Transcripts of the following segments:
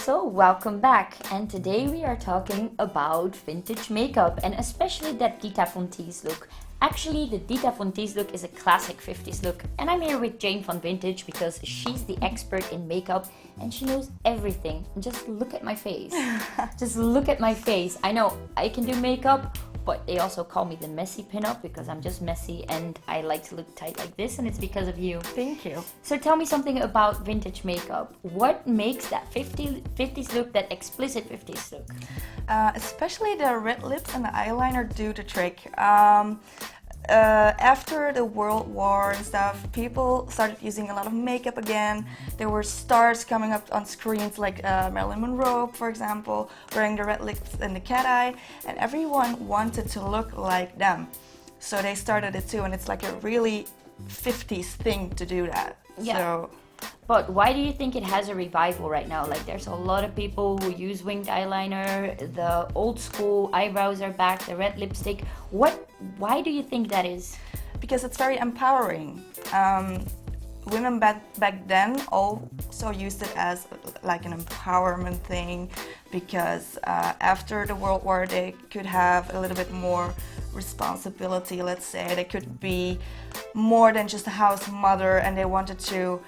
So welcome back, and today we are talking about vintage makeup and especially that Dita Von Teese look. Actually, the Dita Von Teese look is a classic 50s look, and I'm here with Jane von Vintage because she's the expert in makeup and she knows everything. Just look at my face. Just look at my face. I know I can do makeup, but they also call me the messy pinup because I'm just messy and I like to look tight like this, and it's because of you. Thank you. So tell me something about vintage makeup. What makes that 50s look, that explicit 50s look? Especially the red lips and the eyeliner do the trick. After the World War and stuff, people started using a lot of makeup again. There were stars coming up on screens like Marilyn Monroe, for example, wearing the red lips and the cat eye, and everyone wanted to look like them. So they started it too, and it's like a really 50s thing to do that. Yeah. So, but why do you think it has a revival right now? Like, there's a lot of people who use winged eyeliner, the old school eyebrows are back, the red lipstick. Why do you think that is? because it's very empowering. Women back then also used it as like an empowerment thing, because after the World War they could have a little bit more responsibility, let's say. They could be more than just a house mother, and they wanted to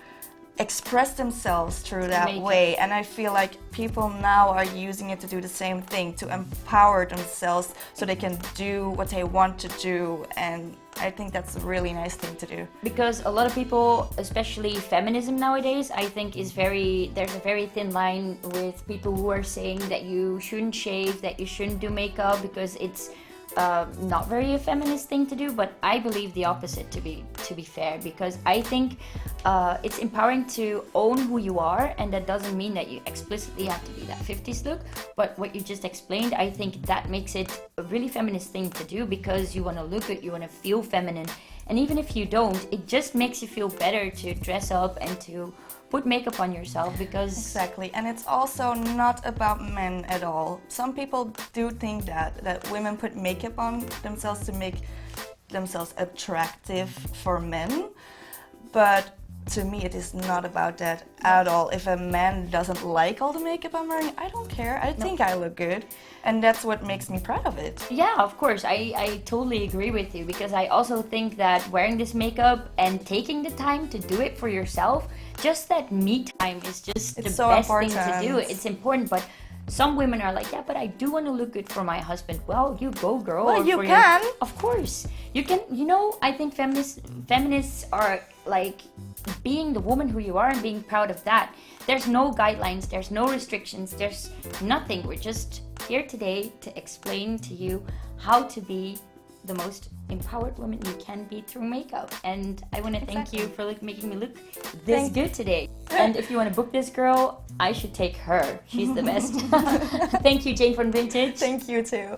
express themselves through that way. And I feel like people now are using it to do the same thing, to empower themselves so they can do what they want to do, and I think that's a really nice thing to do. Because a lot of people, especially feminism nowadays, I think there's a very thin line with people who are saying that you shouldn't shave, that you shouldn't do makeup because it's not very a feminist thing to do. But I believe the opposite, to be fair, because I think it's empowering to own who you are, and that doesn't mean that you explicitly have to be that 50s look. But what you just explained, I think that makes it a really feminist thing to do, because you want to look good, you want to feel feminine, and even if you don't, it just makes you feel better to dress up and to put makeup on yourself. Because exactly, and it's also not about men at all. Some people do think that women put makeup on themselves to make themselves attractive for men, but to me it is not about that at all. If a man doesn't like all the makeup I'm wearing, I don't care. I think I look good, and that's what makes me proud of it. Yeah, of course, I totally agree with you, because I also think that wearing this makeup and taking the time to do it for yourself, just that me time is just the best thing to do. It's important, but some women are like, yeah, but I do want to look good for my husband. Well, you go, girl. Well, you can. Of course. You can. You know, I think feminists are like being the woman who you are and being proud of that. There's no guidelines, there's no restrictions, there's nothing. We're just here today to explain to you how to be the most empowered woman you can be through makeup. And I want to thank you for making me look this good today. And if you want to book this girl, I should take her. She's the best. Thank you, Jane von Vintage. Thank you too.